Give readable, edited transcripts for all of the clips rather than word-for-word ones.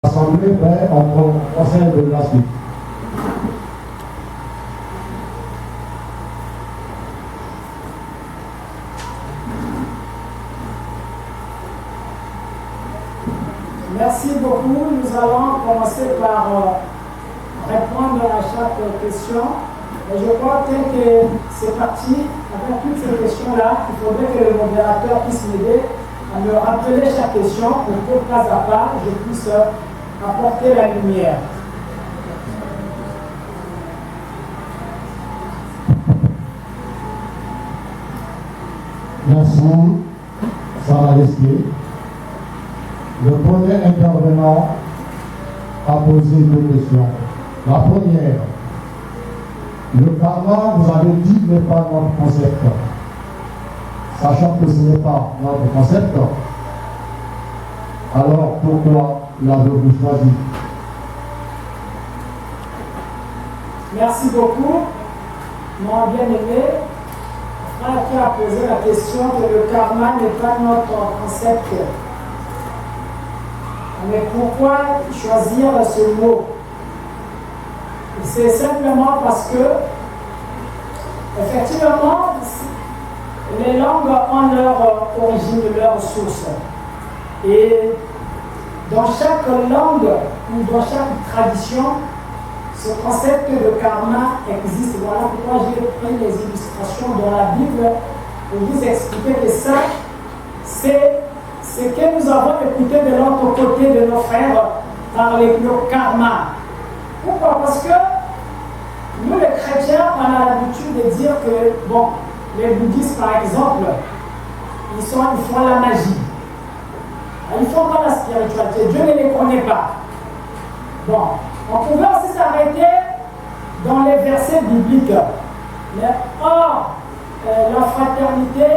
L'Assemblée fait en conseil de la suite. Merci beaucoup. Nous allons commencer par répondre à chaque question. Et je crois que c'est parti avec toutes ces questions-là. Il faudrait que le modérateur puisse m'aider à me rappeler chaque question pour que pas à pas je puisse apporter la lumière. Merci, Sarah Lesquier. Le premier intervenant a posé deux questions. La première, le karma, vous avez dit, n'est pas notre concept. Sachant que ce n'est pas notre concept, alors pourquoi l'avez-vous choisi? Merci beaucoup, mon bien-aimé. Frère qui a posé la question que le karma n'est pas notre concept. Mais pourquoi choisir ce mot? C'est simplement parce que, effectivement, les langues ont leur origine, leur source. Et dans chaque langue ou dans chaque tradition, ce concept de karma existe. Voilà pourquoi j'ai pris les illustrations dans la Bible pour vous expliquer que ça, c'est ce que nous avons écouté de l'autre côté de nos frères parler le karma. Pourquoi? Parce que nous, les chrétiens, on a l'habitude de dire que, bon, les bouddhistes, par exemple, ils font la magie. Ils ne font pas la spiritualité. Dieu ne les connaît pas. Bon, on pouvait aussi s'arrêter dans les versets bibliques. Mais or, la fraternité,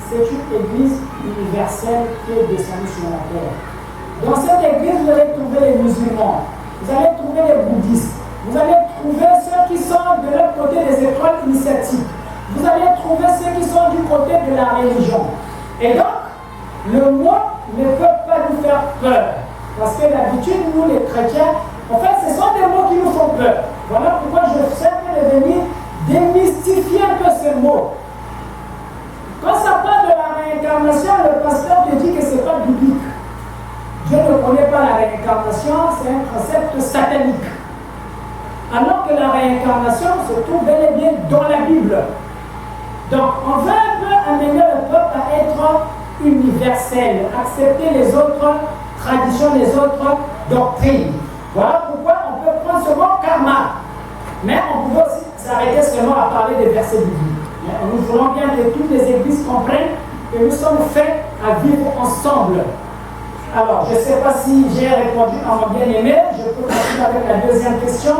c'est une église universelle qui est descendue sur la terre. Dans cette église, vous allez trouver les musulmans, vous allez trouver les bouddhistes, vous allez trouver ceux qui sont de l'autre côté des écoles initiatiques, vous allez trouver ceux qui sont du côté de la religion. Et donc, le mot ne peut pas nous faire peur. Parce que d'habitude, nous les chrétiens, en fait, ce sont des mots qui nous font peur. Voilà pourquoi je sais de venir démystifier un peu ce mot. Quand ça parle de la réincarnation, le pasteur te dit que ce n'est pas biblique. Dieu ne connaît pas la réincarnation, c'est un concept satanique. Alors que la réincarnation se trouve bel et bien dans la Bible. Donc, on veut un peu amener le peuple à être universel, accepter les autres traditions, les autres doctrines. Voilà pourquoi on peut prendre ce mot karma. Mais on peut aussi s'arrêter seulement à parler des versets bibliques. Nous voulons bien que toutes les églises comprennent que nous sommes faits à vivre ensemble. Alors, je ne sais pas si j'ai répondu à mon bien-aimé. Je peux continuer avec la deuxième question.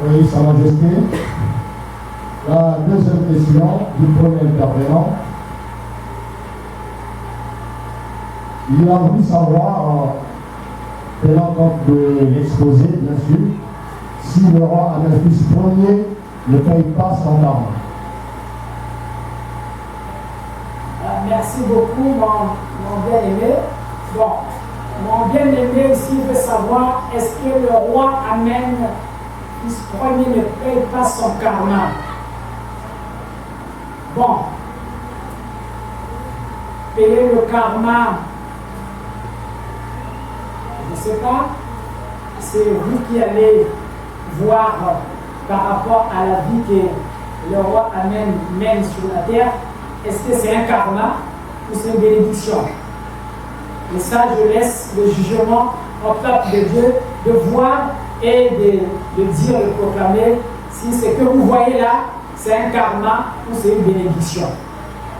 Oui, Sa Majesté. La deuxième question du premier intervenant. Il a voulu savoir, tenant compte de l'exposé, bien sûr, si le roi Améphis Ier ne paye pas son arme. Merci beaucoup, mon bien-aimé. Bon, mon bien-aimé ici veut savoir, est-ce que le roi Améphis Ier ne paye pas son karma? Bon, payer le karma, je ne sais pas, c'est vous qui allez voir par rapport à la vie que le roi Amen mène sur la terre. Est-ce que c'est un karma ou c'est une bénédiction? Et ça, je laisse le jugement au peuple de Dieu de voir et de dire, de proclamer si ce que vous voyez là, c'est un karma ou c'est une bénédiction.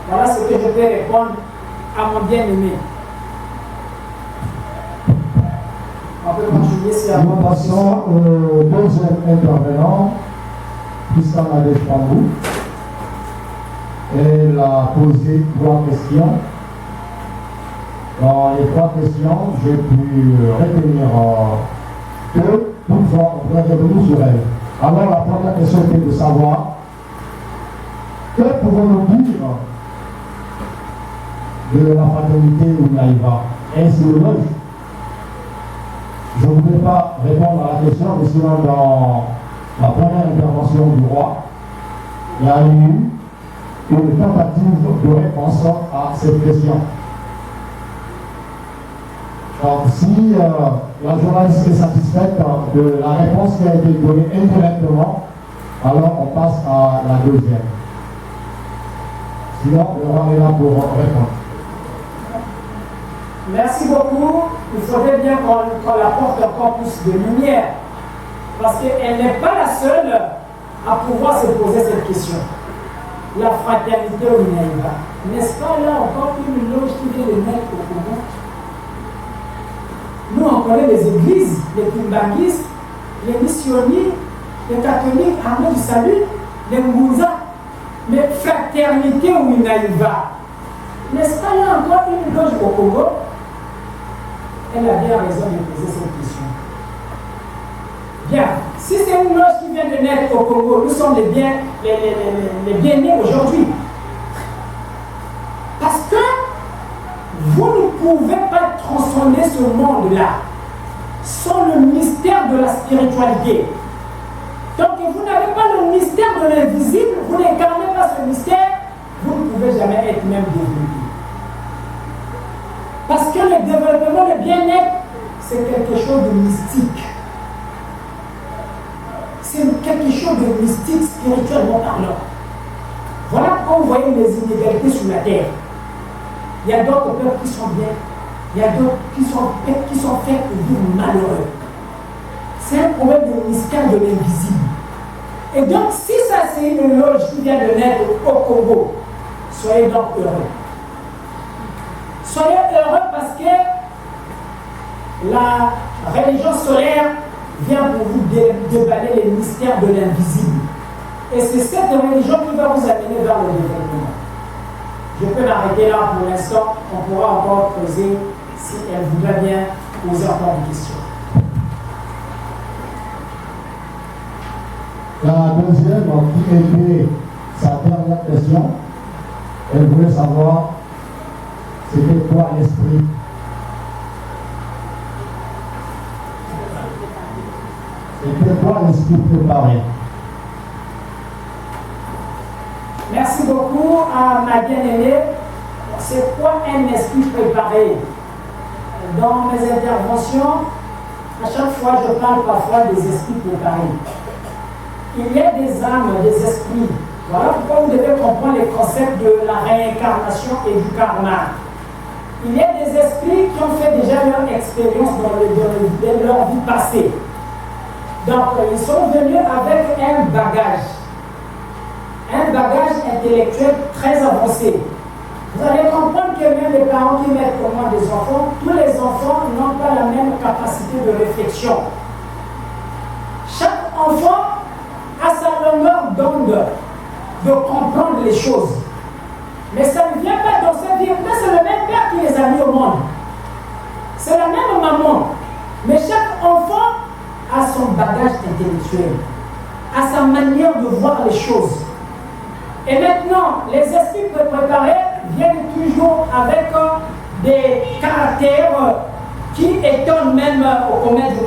Voilà ce que je peux répondre à mon bien-aimé. On peut continuer si Nous passons au deuxième intervenant, Christian Adespambou. Elle a posé trois questions. Dans les trois questions, j'ai pu retenir deux, toutefois on pourrait revenir sur elles. Alors la première question était de savoir que pouvons-nous dire de la fraternité Ounaïva? Est-ce le Je ne voulais pas répondre à la question, mais sinon dans la première intervention du roi, il y a eu une tentative de réponse à cette question. Donc si la journaliste est satisfaite de la réponse qui a été donnée indirectement, alors on passe à la deuxième. Sinon, le roi est là pour répondre. Merci beaucoup. Il faudrait bien qu'on apporte encore plus de lumière. Parce qu'elle n'est pas la seule à pouvoir se poser cette question. La fraternité au Minaïba. N'est-ce pas là encore une loge qui vient de naître au Congo? Nous, on connaît les églises, les Kimbanguistes, les missionnaires, les catholiques, Armée du Salut, les Mouza. Mais fraternité au Minaïba. N'est-ce pas là encore une loge au Congo? Elle a bien raison de poser cette question. Bien, si c'est une loge qui vient de naître au Congo, nous sommes les bien-nés aujourd'hui. Parce que vous ne pouvez pas transcender ce monde-là sans le mystère de la spiritualité. Donc vous n'avez pas le mystère de l'invisible, vous n'incarnez pas ce mystère, vous ne pouvez jamais être même développé. Parce que le développement, le bien-être, c'est quelque chose de mystique. C'est quelque chose de mystique spirituellement parlant. Voilà pourquoi vous voyez les inégalités sur la terre. Il y a d'autres peuples qui sont bien, il y a d'autres qui sont faits pour vivre malheureux. C'est un problème de mystère de l'invisible. Et donc, si ça c'est une loge qui vient de naître au Congo, soyez donc heureux. Soyez heureux parce que la religion solaire vient pour vous déballer les mystères de l'invisible. Et c'est cette religion qui va vous amener vers le développement. Je peux m'arrêter là pour l'instant. On pourra encore creuser si elle voudrait bien poser encore des questions. La deuxième, qui était sa dernière question, elle voulait savoir c'était quoi l'esprit. C'était quoi l'esprit préparé. Merci beaucoup à ma bien-aimée. C'est quoi un esprit préparé? Dans mes interventions, à chaque fois, je parle parfois des esprits préparés. Il y a des âmes, des esprits. Voilà pourquoi vous devez comprendre les concepts de la réincarnation et du karma. Il y a des esprits qui ont fait déjà leur expérience dans leur vie passée. Donc, ils sont venus avec un bagage intellectuel très avancé. Vous allez comprendre que même les parents qui mettent au monde des enfants, tous les enfants n'ont pas la même capacité de réflexion. Chaque enfant a sa longueur d'onde de comprendre les choses. Mais ça ne vient pas dans sa vie. C'est le même père qui les a mis au monde. C'est la même maman. Mais chaque enfant a son bagage intellectuel, a sa manière de voir les choses. Et maintenant, les esprits préparés viennent toujours avec des caractères qui étonnent même au commun du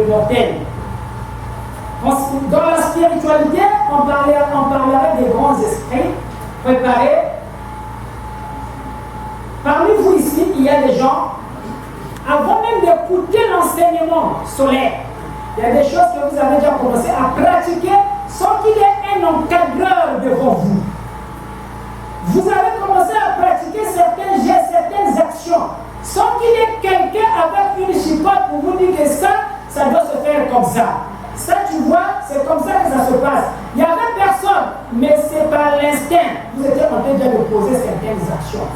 mortel. Dans la spiritualité, on parlerait des grands esprits préparés. Parmi vous ici, il y a des gens, avant même d'écouter l'enseignement solaire, il y a des choses que vous avez déjà commencé à pratiquer sans qu'il y ait un encadreur devant vous. Vous avez commencé à pratiquer certains gestes, certaines actions, sans qu'il y ait quelqu'un avec une chipote pour vous dire que ça doit se faire comme ça. Ça, tu vois, c'est comme ça que ça se passe. Il n'y avait personne, mais c'est par l'instinct. Vous étiez en train de poser certaines actions.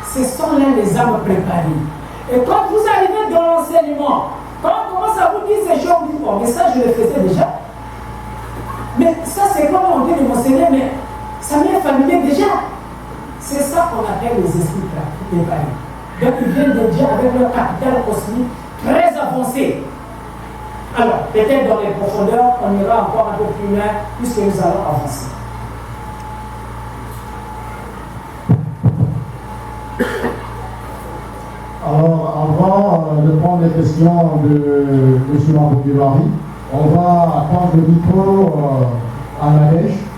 Ce sont là les âmes préparées. Et quand vous arrivez dans l'enseignement, quand on commence à vous dire ces choses, vous dites, oh, mais ça, je le faisais déjà. Mais ça, c'est comme on dit de m'enseigner, mais ça m'est familier déjà. C'est ça qu'on appelle les esprits préparés. Donc, ils viennent de Dieu avec leur capital cosmique très avancé. Alors, peut-être dans les profondeurs, on ira encore un peu plus loin, puisque nous allons avancer. Alors, avant de prendre les questions de M. Mabouki. On va attendre le micro à Nadège.